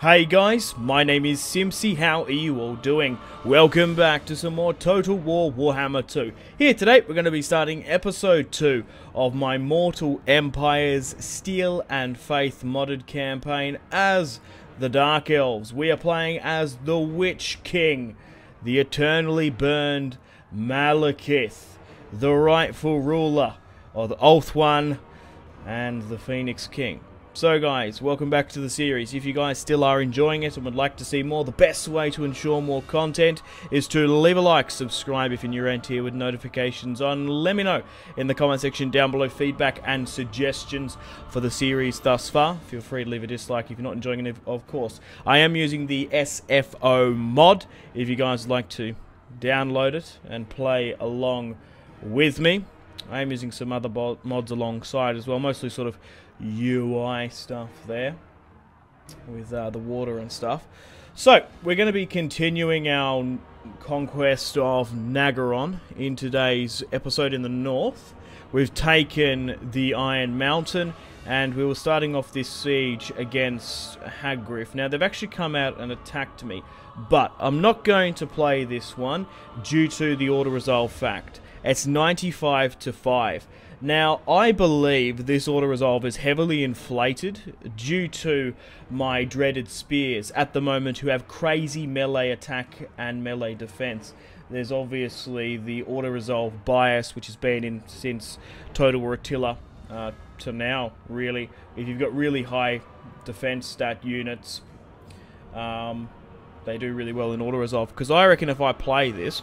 Hey guys, my name is Simpzy. How are you all doing? Welcome back to some more Total War Warhammer 2. Here today we're going to be starting episode 2 of my Mortal Empires Steel and Faith modded campaign as the Dark Elves. We are playing as the Witch King, the eternally burned Malekith, the rightful ruler of the Oath One and the Phoenix King. So guys, welcome back to the series. If you guys still are enjoying it and would like to see more, the best way to ensure more content is to leave a like, subscribe if you're new around here with notifications on. Let me know in the comment section down below feedback and suggestions for the series thus far. Feel free to leave a dislike if you're not enjoying it, of course. I am using the SFO mod if you guys would like to download it and play along with me. I am using some other mods alongside as well, mostly sort of UI stuff there with the water and stuff. So we're going to be continuing our conquest of Nagaron in today's episode in the north. We've taken the Iron Mountain and we were starting off this siege against Hagriff. Now they've actually come out and attacked me, but I'm not going to play this one due to the auto-resolve fact. It's 95 to 5. Now, I believe this auto-resolve is heavily inflated due to my dreaded spears at the moment who have crazy melee attack and melee defense. There's obviously the auto-resolve bias, which has been in since Total War Attila to now, really. If you've got really high defense stat units, they do really well in auto-resolve. Because I reckon if I play this,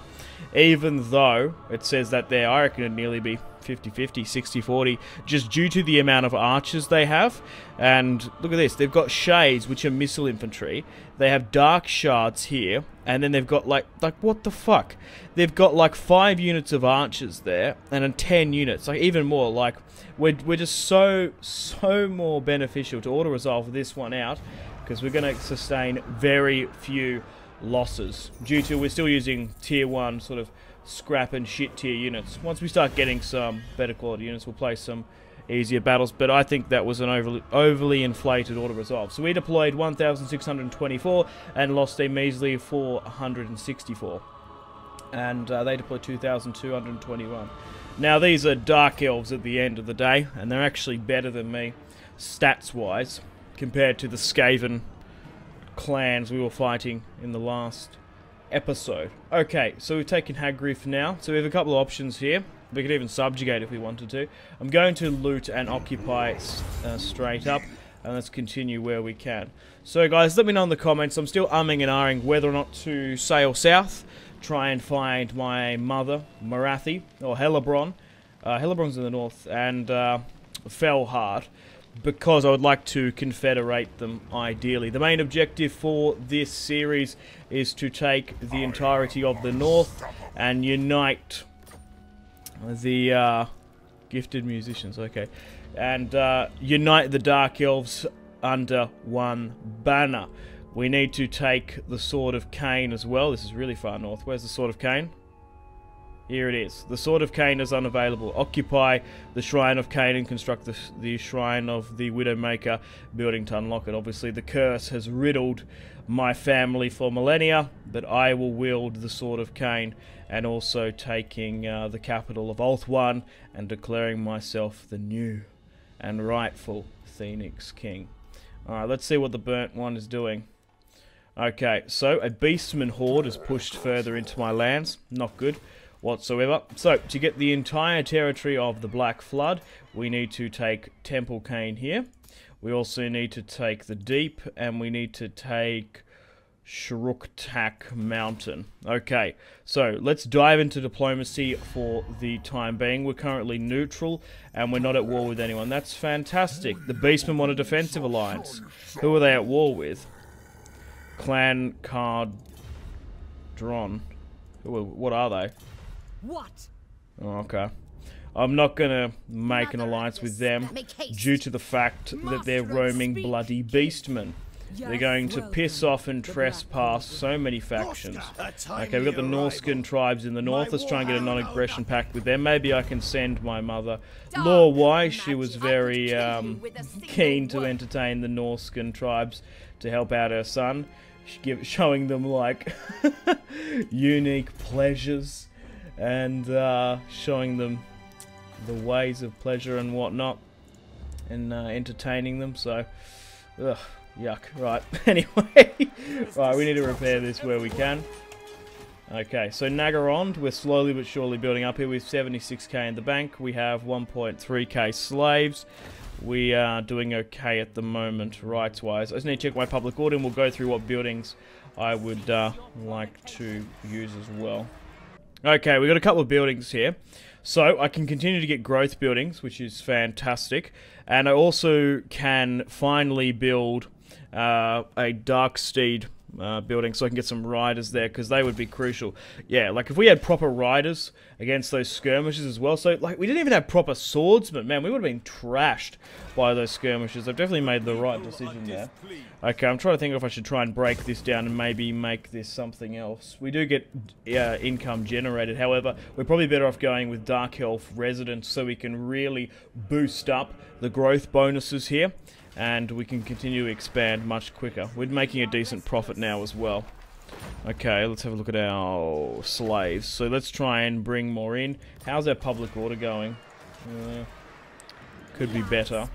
even though it says that there, I reckon it'd nearly be 50-50, 60-40, just due to the amount of archers they have. And look at this, they've got shades, which are missile infantry. They have dark shards here, and then they've got like what the fuck? They've got like 5 units of archers there, and then 10 units, like even more. Like we're just so more beneficial to auto-resolve this one out, because we're going to sustain very few losses due to we're still using tier 1 sort of scrap and shit tier units. Once we start getting some better quality units, we'll play some easier battles, but I think that was an overly inflated auto-resolve. So we deployed 1,624 and lost a measly 464. And they deployed 2,221. Now these are Dark Elves at the end of the day, and they're actually better than me, stats-wise, compared to the Skaven clans we were fighting in the last episode. Okay, so we've taken Hagriff now, so we have a couple of options here. We could even subjugate if we wanted to. I'm going to loot and occupy straight up, and let's continue where we can. So guys, let me know in the comments. I'm still umming and ahhing whether or not to sail south, try and find my mother, Marathi, or Hellebrand. Hellebron's in the north, and Felhard, because I would like to confederate them ideally. The main objective for this series is to take the entirety of the north and unite the gifted musicians, okay, and unite the Dark Elves under one banner. We need to take the Sword of Cain as well. This is really far north. Where's the Sword of Cain? Here it is. The Sword of Cain is unavailable. Occupy the Shrine of Cain and construct the Shrine of the Widowmaker building to unlock it. Obviously, the curse has riddled my family for millennia, but I will wield the Sword of Cain and also taking the capital of Oath One and declaring myself the new and rightful Phoenix King. Alright, let's see what the Burnt One is doing. Okay, so a Beastman Horde is pushed further into my lands. Not good whatsoever. So, to get the entire territory of the Black Flood, we need to take Temple Cain here. We also need to take the Deep, and we need to take Shruktak Mountain. Okay, so let's dive into diplomacy for the time being. We're currently neutral, and we're not at war with anyone. That's fantastic. The Beastmen want a defensive alliance. Who are they at war with? Clan Cardron. What are they? What? Oh, okay. I'm not gonna make an alliance with them due to the fact that they're roaming bloody beastmen. They're going to piss off and trespass so many factions. Okay, we've got the Norscan tribes in the north. Let's try and get a non-aggression pact with them. Maybe I can send my mother. Lore Why, she was very keen to entertain the Norscan tribes to help out her son, showing them like unique pleasures and showing them the ways of pleasure and whatnot, and entertaining them. So, ugh, yuck. Right. Anyway, right, we need to repair this where we can. Okay, so Nagarond, we're slowly but surely building up here with 76k in the bank. We have 1.3k slaves. We are doing okay at the moment, rights-wise. I just need to check my public order, and we'll go through what buildings I would like to use as well. Okay, we've got a couple of buildings here. So, I can continue to get growth buildings, which is fantastic. And I also can finally build a Dark Steed building, so I can get some riders there, because they would be crucial. Yeah, like if we had proper riders against those skirmishes as well. So, like, we didn't even have proper swordsmen. Man, we would have been trashed by those skirmishes. I've definitely made the right decision there. Okay, I'm trying to think if I should try and break this down and maybe make this something else. We do get income generated. However, we're probably better off going with Dark Elf residents, so we can really boost up the growth bonuses here, and we can continue to expand much quicker. We're making a decent profit now as well. Okay, let's have a look at our slaves. So let's try and bring more in. How's our public order going? Could be better.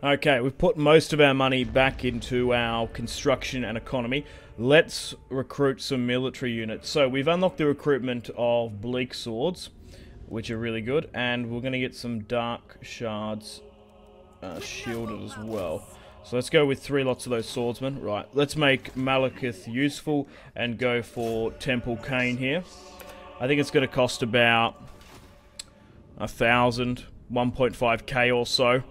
Okay, we've put most of our money back into our construction and economy. Let's recruit some military units. So we've unlocked the recruitment of bleak swords, which are really good, and we're going to get some dark shards shielded as well. So let's go with 3 lots of those swordsmen. Right, let's make Malekith useful and go for Temple Cane here. I think it's going to cost about 1,000, 1.5k or so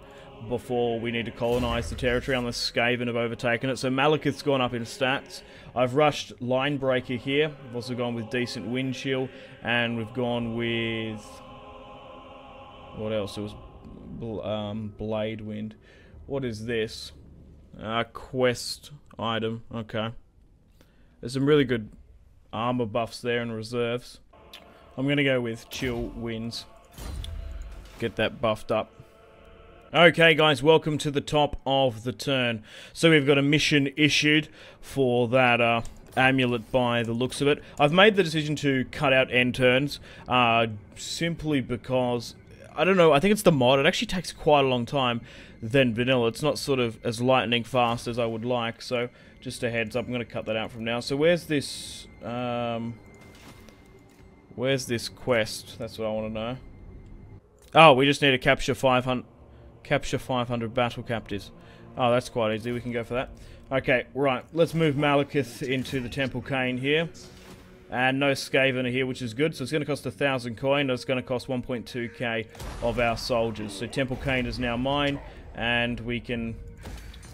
before we need to colonize the territory, unless Skaven have overtaken it. So Malekith's gone up in stats. I've rushed Linebreaker here. I've also gone with decent wind shield, and we've gone with what else? It was Blade Wind. What is this? Quest item. Okay. There's some really good armor buffs there and reserves. I'm going to go with Chill Winds. Get that buffed up. Okay guys, welcome to the top of the turn. So we've got a mission issued for that amulet by the looks of it. I've made the decision to cut out end turns, simply because, I don't know, I think it's the mod. It actually takes quite a long time than vanilla. It's not sort of as lightning fast as I would like, so just a heads up, I'm going to cut that out from now. So where's this quest? That's what I want to know. Oh, we just need to capture 500 battle captives. Oh, that's quite easy. We can go for that. Okay, right. Let's move Malekith into the Temple Cane here. And no Skaven are here, which is good. So it's going to cost 1,000 coin. It's going to cost 1.2k of our soldiers. So Temple Cane is now mine, and we can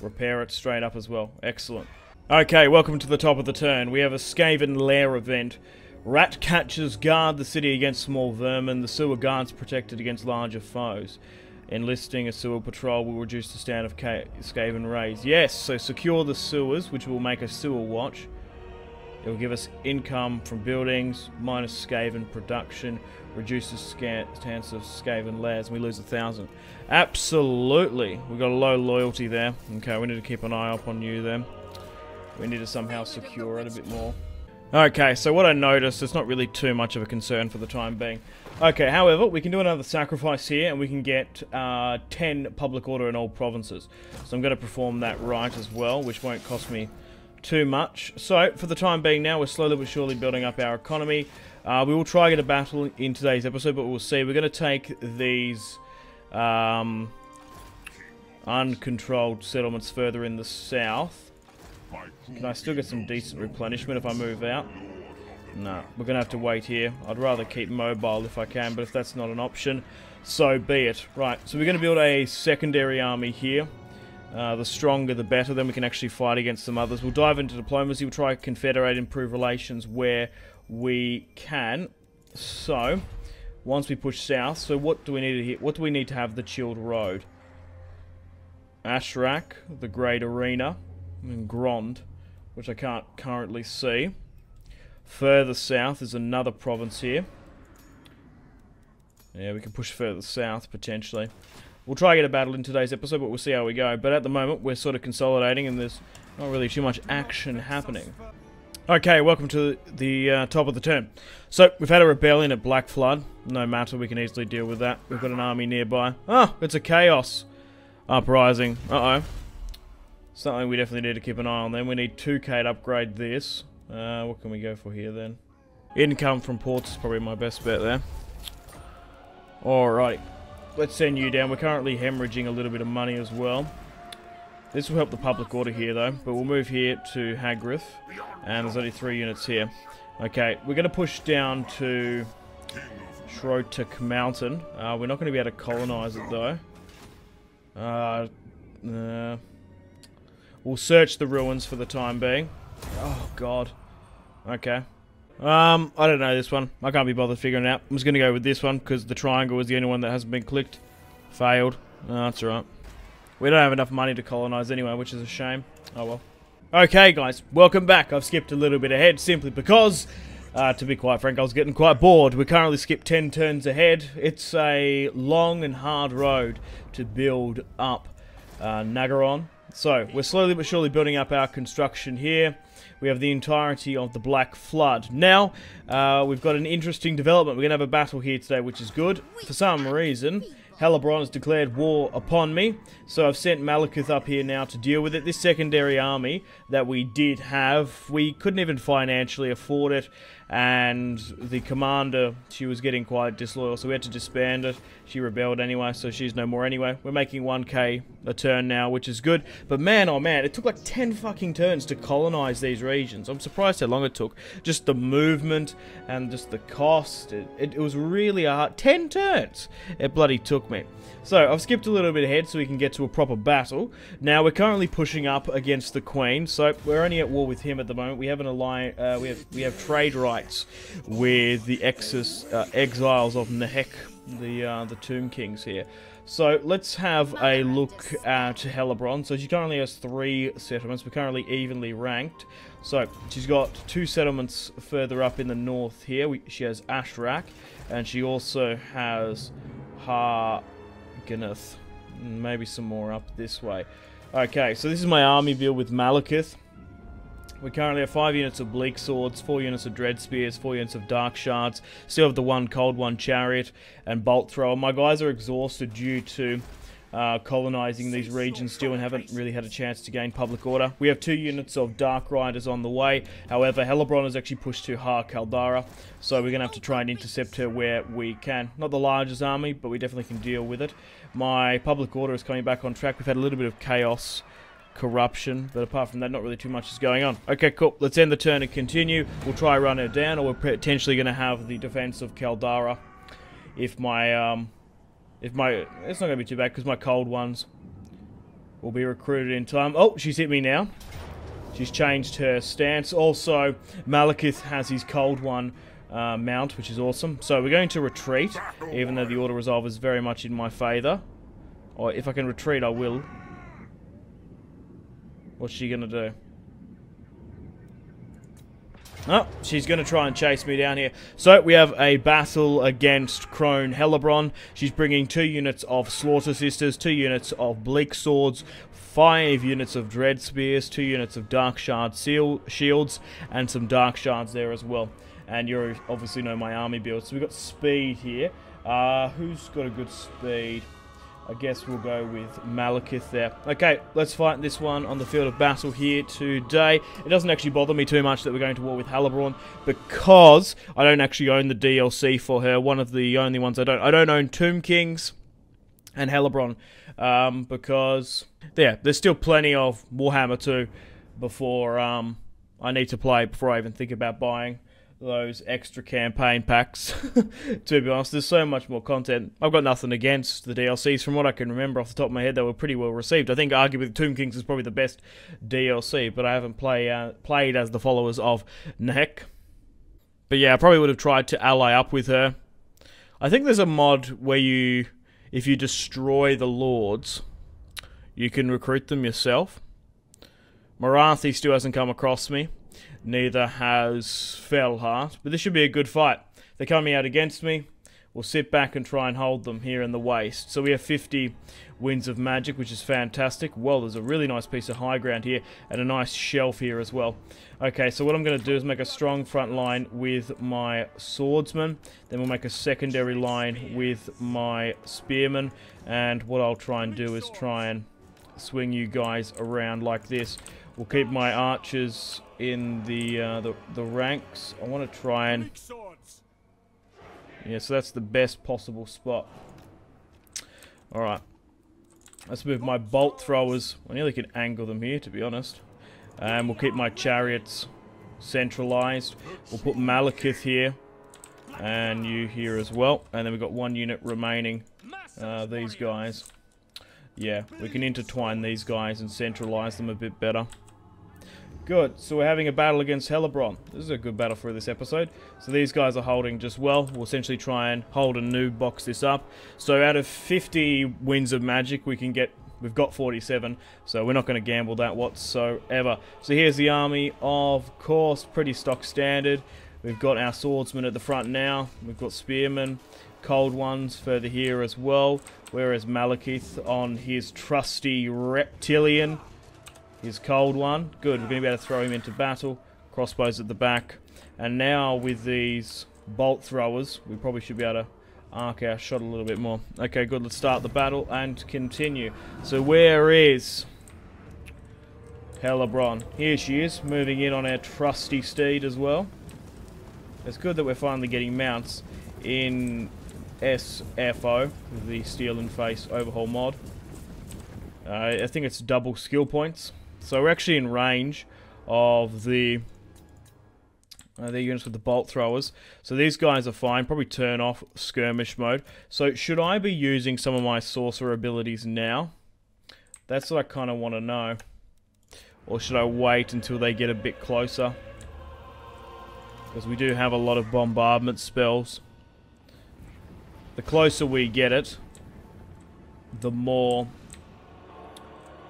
repair it straight up as well. Excellent. Okay, welcome to the top of the turn. We have a Skaven Lair event. Rat catchers guard the city against small vermin. The sewer guards protected against larger foes. Enlisting a sewer patrol will reduce the stand of Skaven raids. Yes, so secure the sewers, which will make a sewer watch. It will give us income from buildings, minus Skaven production, reduces chance of Skaven lairs, and we lose 1,000. Absolutely. We've got a low loyalty there. Okay, we need to keep an eye up on you then. We need to somehow secure it a bit more. Okay, so what I noticed, it's not really too much of a concern for the time being. Okay, however, we can do another sacrifice here, and we can get 10 public order in all provinces. So I'm going to perform that right as well, which won't cost me too much. So, for the time being now, we're slowly but surely building up our economy. We will try to get a battle in today's episode, but we'll see. We're going to take these uncontrolled settlements further in the south. Can I still get some decent replenishment if I move out? No, we're going to have to wait here. I'd rather keep mobile if I can, but if that's not an option, so be it. Right, so we're going to build a secondary army here. The stronger the better, then we can actually fight against some others. We'll dive into diplomacy, we'll try to confederate, improve relations where we can. So, once we push south, so what do we need to hit? What do we need to have the chilled road? Ashrak, the Great Arena, and Grond, which I can't currently see. Further south is another province here. Yeah, we can push further south, potentially. We'll try to get a battle in today's episode, but we'll see how we go. But at the moment, we're sort of consolidating, and there's not really too much action happening. Okay, welcome to the top of the turn. So, we've had a rebellion at Black Flood. No matter, we can easily deal with that. We've got an army nearby. Oh, it's a chaos uprising. Uh-oh. Something we definitely need to keep an eye on then. We need 2k to upgrade this. What can we go for here then? Income from ports is probably my best bet there. Alright. Let's send you down. We're currently hemorrhaging a little bit of money as well. This will help the public order here though, but we'll move here to Hagrith, and there's only 3 units here. Okay, we're going to push down to Shrotek Mountain. We're not going to be able to colonize it though. We'll search the ruins for the time being. Oh god. Okay. I don't know this one. I can't be bothered figuring it out. I'm just going to go with this one because the triangle was the only one that hasn't been clicked. Failed. Oh, that's alright. We don't have enough money to colonize anyway, which is a shame. Oh well. Okay, guys, welcome back. I've skipped a little bit ahead simply because, to be quite frank, I was getting quite bored. We currently skipped 10 turns ahead. It's a long and hard road to build up Nagaron. So, we're slowly but surely building up our construction here. We have the entirety of the Black Flood. Now, we've got an interesting development. We're going to have a battle here today, which is good. For some reason, Hellebrand has declared war upon me, so I've sent Malekith up here now to deal with it. This secondary army that we did have, we couldn't even financially afford it, and the commander, she was getting quite disloyal, so we had to disband it. She rebelled anyway, so she's no more anyway. We're making 1k a turn now, which is good, but man, oh man, it took like 10 fucking turns to colonize these regions. I'm surprised how long it took. Just the movement and just the cost, it was really hard. 10 turns it bloody took me. So, I've skipped a little bit ahead so we can get to a proper battle. Now, we're currently pushing up against the Queen, so we're only at war with him at the moment. We have an alliance, we have trade rights with the exiles of Nehek, the Tomb Kings here. So, let's have a look at Hellebrand. So, she currently has 3 settlements. We're currently evenly ranked. So, she's got 2 settlements further up in the north here. She has Ashrak, and she also has Harganeth. Maybe some more up this way. Okay, so this is my army build with Malekith. We currently have 5 units of Bleak Swords, 4 units of Dread Spears, 4 units of Dark Shards. Still have the 1 Cold One Chariot and Bolt Thrower. My guys are exhausted due to colonizing these regions still and haven't really had a chance to gain public order. We have 2 units of Dark Riders on the way. However, Hellebrand has actually pushed to Har Kaldara, so we're going to have to try and intercept her where we can. Not the largest army, but we definitely can deal with it. My public order is coming back on track. We've had a little bit of chaos, corruption, but apart from that, not really too much is going on. Okay, cool. Let's end the turn and continue. We'll try run her down, or we're potentially going to have the defense of Kaldara if my it's not going to be too bad because my cold ones will be recruited in time. Oh, she's hit me now. She's changed her stance. Also, Malekith has his cold one mount, which is awesome. So we're going to retreat, even though the auto resolve is very much in my favour. Or if I can retreat, I will. What's she going to do? Oh, she's going to try and chase me down here. So, we have a battle against Crone Hellebrand. She's bringing 2 units of Slaughter Sisters, 2 units of Bleak Swords, 5 units of Dread Spears, 2 units of Dark Shard Shields, and some Dark Shards there as well. And you obviously know my army build. So, we've got speed here. Who's got a good speed? I guess we'll go with Malekith there. Okay, let's fight this one on the field of battle here today. It doesn't actually bother me too much that we're going to war with Hellebrand because I don't actually own the DLC for her. One of the only ones I don't. I don't own Tomb Kings and Hellebrand because there's still plenty of Warhammer 2 before I need to play, before I even think about buying those extra campaign packs. To be honest, there's so much more content. I've got nothing against the DLCs. From what I can remember off the top of my head, they were pretty well received. I think arguably Tomb Kings is probably the best DLC, but I haven't played as the followers of Nehek. But yeah, I probably would have tried to ally up with her. I think there's a mod where if you destroy the lords, you can recruit them yourself. Morathi still hasn't come across me. Neither has Fellheart, but this should be a good fight. They're coming out against me. we'll sit back and try and hold them here in the waist. So we have 50 winds of magic, which is fantastic. Well, there's a really nice piece of high ground here and a nice shelf here as well. Okay, so what I'm going to do is make a strong front line with my swordsman. Then we'll make a secondary line with my spearman. And what I'll try and do is try and swing you guys around like this. We'll keep my archers in the ranks. I want to try and... yeah, so that's the best possible spot. Alright. Let's move my bolt throwers. I nearly can angle them here, to be honest. And we'll keep my chariots centralized. We'll put Malekith here. And you here as well. And then we've got one unit remaining. These guys. Yeah, we can intertwine these guys and centralize them a bit better. Good, so we're having a battle against Hellebrand. This is a good battle for this episode. So these guys are holding just well. We'll essentially try and hold a noob box this up. So out of 50 winds of magic, we've got 47. So we're not going to gamble that whatsoever. So here's the army, of course, pretty stock standard. We've got our swordsmen at the front now. We've got spearmen, cold ones further here as well. Whereas Malekith on his trusty reptilian. His cold one. Good, we're going to be able to throw him into battle. Crossbows at the back. And now with these bolt throwers, we probably should be able to arc our shot a little bit more. Okay, good, let's start the battle and continue. So where is Hellebrand? Here she is, moving in on our trusty steed as well. It's good that we're finally getting mounts in SFO, the Steel and Face Overhaul mod. I think it's double skill points. So we're actually in range of the units with the bolt throwers. So these guys are fine. Probably turn off skirmish mode. So should I be using some of my sorcerer abilities now? That's what I kind of want to know. Or should I wait until they get a bit closer? Because we do have a lot of bombardment spells. The closer we get it, the more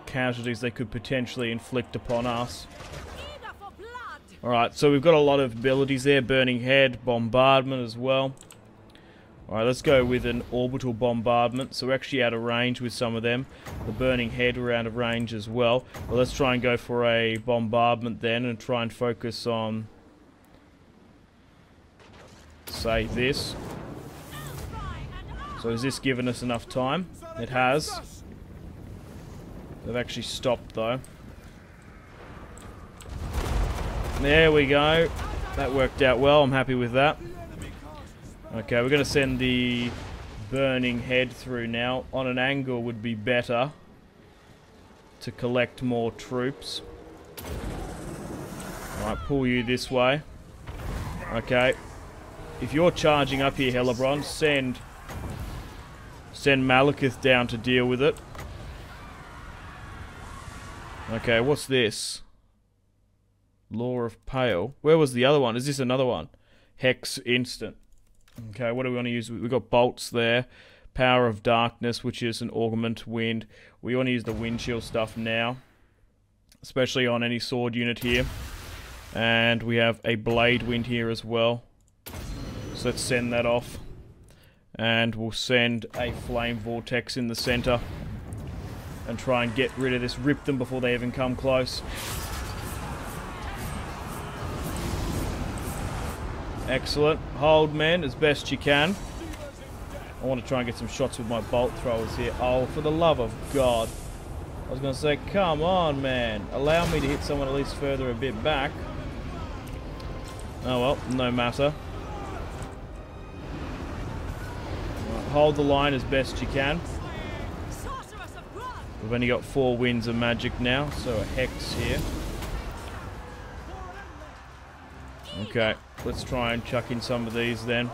casualties they could potentially inflict upon us. Alright, so we've got a lot of abilities there. Burning Head, Bombardment as well. Alright, let's go with an Orbital Bombardment. So we're actually out of range with some of them. The Burning Head, we're out of range as well. Well, let's try and go for a Bombardment then and try and focus on, say, this. So has this given us enough time? It has. They've actually stopped though. There we go. That worked out well. I'm happy with that. Okay, we're going to send the Burning Head through now. On an angle would be better to collect more troops. Alright, pull you this way. Okay. If you're charging up here, Hellebrand, send Malekith down to deal with it. Okay, what's this? Law of Pale. Where was the other one? Is this another one? Hex Instant. Okay, what do we want to use? We've got bolts there. Power of Darkness, which is an augment wind. We want to use the wind chill stuff now. Especially on any sword unit here. And we have a blade wind here as well. So let's send that off. And we'll send a flame vortex in the center. And try and get rid of this. Rip them before they even come close. Excellent. Hold, men, as best you can. I want to try and get some shots with my bolt throwers here. Oh, for the love of God. I was going to say, come on, man. Allow me to hit someone at least further a bit back. Oh, well, no matter. Right, hold the line as best you can. We've only got 4 winds of magic now, so a hex here. Okay, let's try and chuck in some of these then.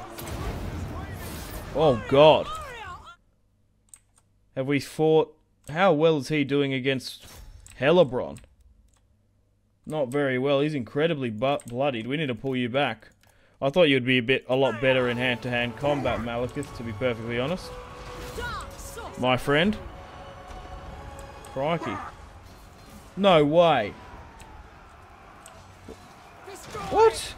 Oh God. Have we fought... How well is he doing against Hellebrand? Not very well. He's incredibly bloodied. We need to pull you back. I thought you'd be a lot better in hand-to-hand combat, Malekith, to be perfectly honest. My friend. Crikey. No way. What?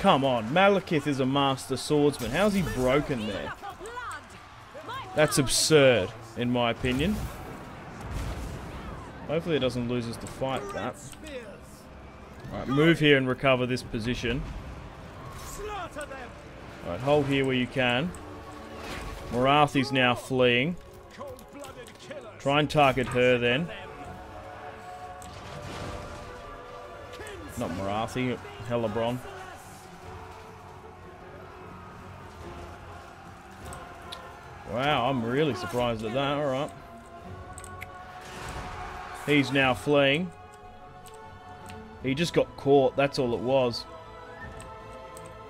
Come on, Malekith is a master swordsman. How's he broken there? That's absurd, in my opinion. Hopefully it doesn't lose us the fight, that. Alright, move here and recover this position. Alright, hold here where you can. Morathi's now fleeing. Try and target her then. Not Morathi, Helebron. Wow, I'm really surprised at that. Alright. He's now fleeing. He just got caught, that's all it was.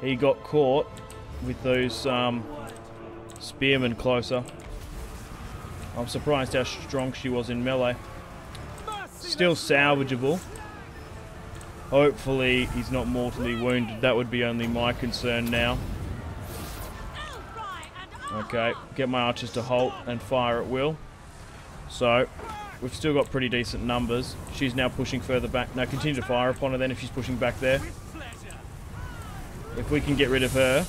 He got caught with those spearmen closer. I'm surprised how strong she was in melee. Still salvageable. Hopefully he's not mortally wounded. That would be only my concern now. Okay, get my archers to halt and fire at will. So, we've still got pretty decent numbers. She's now pushing further back. Now continue to fire upon her then if she's pushing back there. If we can get rid of her,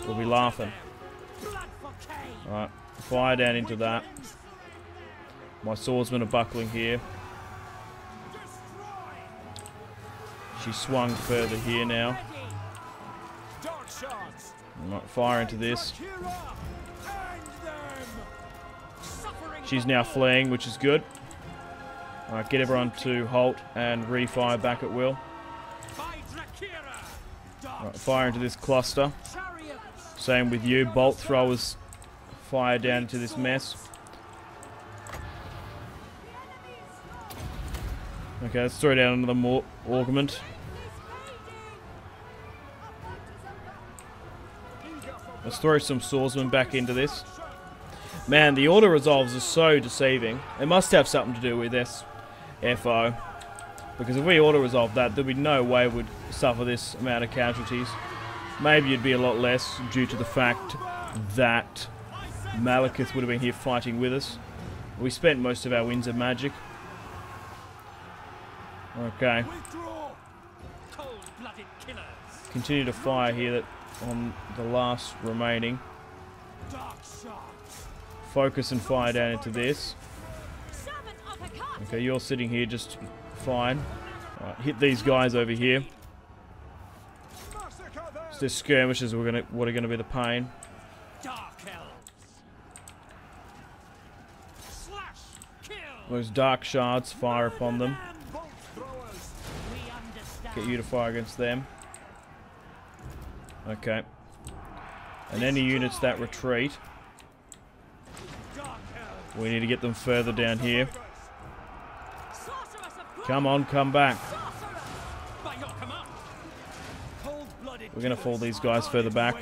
we'll be laughing. Alright, fire down into that. My swordsmen are buckling here. She swung further here now. Alright, fire into this. She's now fleeing, which is good. Alright, get everyone to halt and refire back at will. Alright, fire into this cluster. Same with you. Bolt throwers fire down into this mess. Okay, let's throw down another more augment. Let's throw some swordsmen back into this. Man, the auto-resolves are so deceiving. It must have something to do with SFO. Because if we auto-resolve that, there'd be no way we'd suffer this amount of casualties. Maybe it'd be a lot less due to the fact that Malekith would have been here fighting with us. We spent most of our wins of magic. Okay. Continue to fire here on the last remaining. Focus and fire down into this. Okay, you're sitting here just fine. Right, hit these guys over here. So there's skirmishes what are gonna be the pain. Those dark shards, fire upon them. Get you to fire against them. Okay. And any units that retreat, we need to get them further down here. Come on, come back. We're going to fall these guys further back.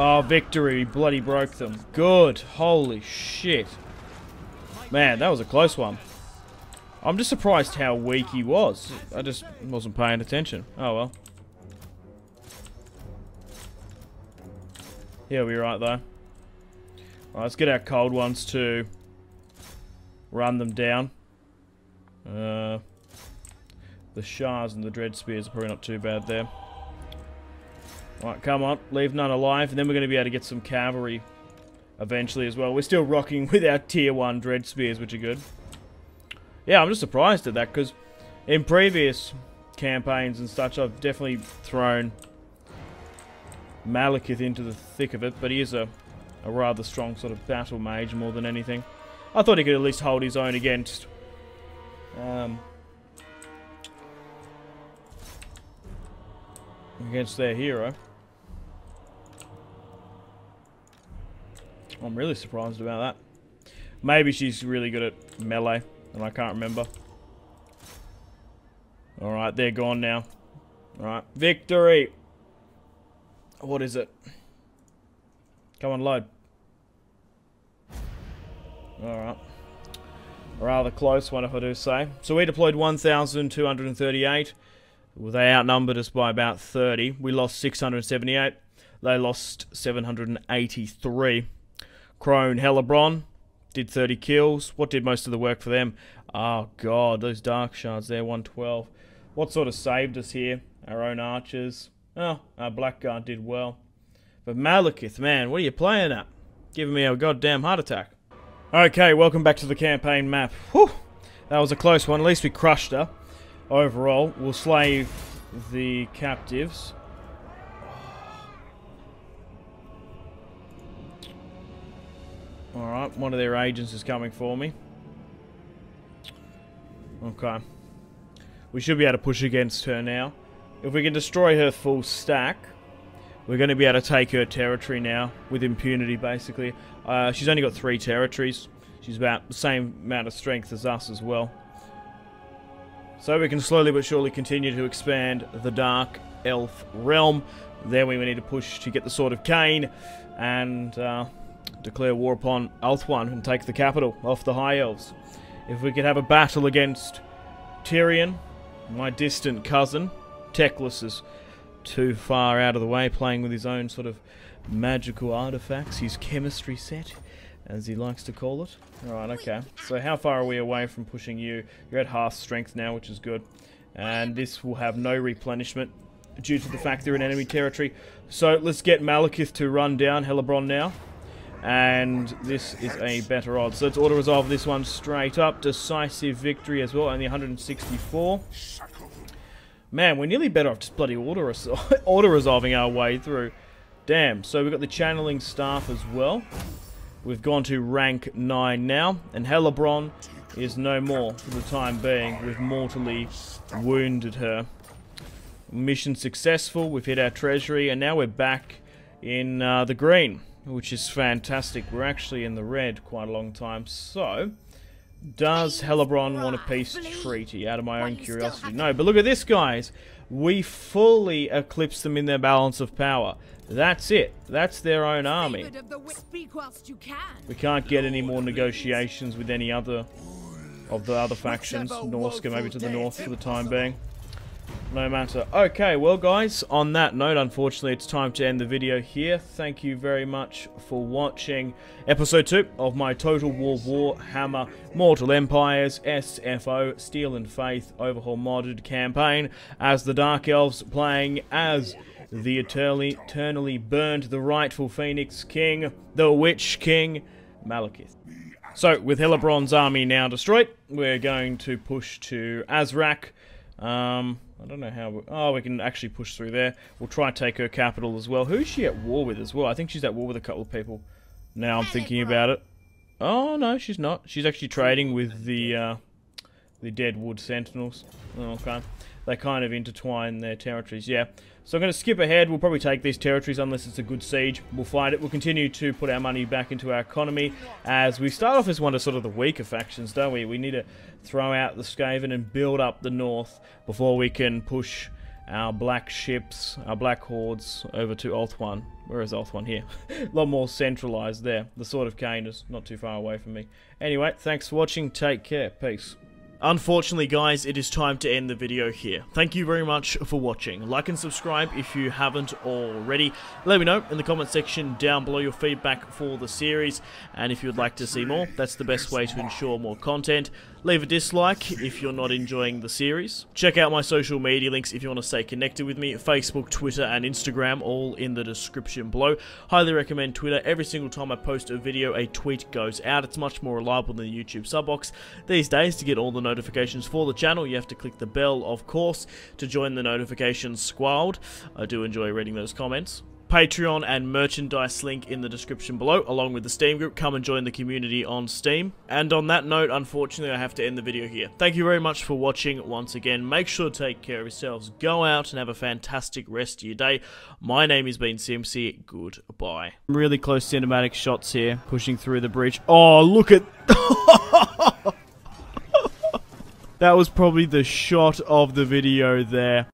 Oh, victory. Bloody broke them. Good. Holy shit. Man, that was a close one. I'm just surprised how weak he was. I just wasn't paying attention. Oh well. He'll be right though. Alright, let's get our cold ones to run them down. The Shars and the Dread Spears are probably not too bad there. Alright, come on. Leave none alive. And then we're going to be able to get some cavalry eventually as well. We're still rocking with our tier 1 Dread Spears, which are good. Yeah, I'm just surprised at that, because in previous campaigns and such, I've definitely thrown Malekith into the thick of it, but he is a rather strong sort of battle mage more than anything. I thought he could at least hold his own against their hero. I'm really surprised about that. Maybe she's really good at melee, and I can't remember. Alright, they're gone now. Alright, victory! What is it? Come on, load. Alright. Rather close one, if I do say. So we deployed 1,238. Well, they outnumbered us by about 30. We lost 678. They lost 783. Crone Hellebron did 30 kills. What did most of the work for them? Oh god, those dark shards there, 112. What sort of saved us here? Our own archers. Oh, our blackguard did well. But Malekith, man, what are you playing at? Giving me a goddamn heart attack. Okay, welcome back to the campaign map. Whew, that was a close one. At least we crushed her. Overall, we'll slay the captives. Alright, one of their agents is coming for me. Okay. We should be able to push against her now. If we can destroy her full stack, we're going to be able to take her territory now with impunity, basically. She's only got 3 territories. She's about the same amount of strength as us as well. So we can slowly but surely continue to expand the Dark Elf realm. Then we need to push to get the Sword of Cain and declare war upon Ulthuan and take the capital off the High Elves. If we could have a battle against Tyrion, my distant cousin. Teclis is too far out of the way, playing with his own sort of magical artifacts, his chemistry set, as he likes to call it. Alright, okay. So how far are we away from pushing you? You're at half strength now, which is good. And this will have no replenishment due to the fact they're in enemy territory. So let's get Malekith to run down Hellebron now. And this is a better odds. So let's auto-resolve this one straight up. Decisive victory as well, only 164. Man, we're nearly better off just bloody auto-resolving our way through. Damn, so we've got the channeling staff as well. We've gone to rank 9 now, and Hellebron is no more for the time being. We've mortally wounded her. Mission successful, we've hit our treasury, and now we're back in the green, which is fantastic. We're actually in the red quite a long time. So, does Hellebron want a peace treaty? Out of my own curiosity. No, but look at this, guys. We fully eclipse them in their balance of power. That's it. That's their own army. We can't get any more negotiations with any other of the other factions. Norska maybe to the north for the time being. No matter. Okay, well guys, on that note, unfortunately it's time to end the video here. Thank you very much for watching episode 2 of my Total War Warhammer Mortal Empires SFO Steel and Faith Overhaul Modded campaign as the Dark Elves, playing as the eternally burned, the rightful Phoenix King, the Witch King, Malekith. So, with Hellebron's army now destroyed, we're going to push to Azrak. I don't know how... Oh, we can actually push through there. We'll try and take her capital as well. Who's she at war with as well? I think she's at war with a couple of people. Now I'm thinking about it. Oh, no, she's not. She's actually trading with the Deadwood Sentinels. Oh, okay. They kind of intertwine their territories, yeah. So I'm going to skip ahead. We'll probably take these territories unless it's a good siege. We'll fight it. We'll continue to put our money back into our economy as we start off as one of sort of the weaker factions, don't we? We need to throw out the Skaven and build up the north before we can push our black ships, our black hordes over to Ulthuan. Where is Ulthuan? Here. A lot more centralized there. The Sword of Cain is not too far away from me. Anyway, thanks for watching. Take care. Peace. Unfortunately, guys, it is time to end the video here. Thank you very much for watching. Like and subscribe if you haven't already. Let me know in the comment section down below your feedback for the series, and if you'd like to see more, that's the best way to ensure more content. Leave a dislike if you're not enjoying the series. Check out my social media links if you want to stay connected with me. Facebook, Twitter, and Instagram, all in the description below. Highly recommend Twitter. Every single time I post a video, a tweet goes out. It's much more reliable than the YouTube sub box. These days, to get all the notifications for the channel, you have to click the bell, of course, to join the notifications squad. I do enjoy reading those comments. Patreon and merchandise link in the description below, along with the Steam group. Come and join the community on Steam. And on that note, unfortunately, I have to end the video here. Thank you very much for watching once again. Make sure to take care of yourselves. Go out and have a fantastic rest of your day. My name has been Simpzy. Goodbye. Really close cinematic shots here, pushing through the breach. Oh, look at... That was probably the shot of the video there.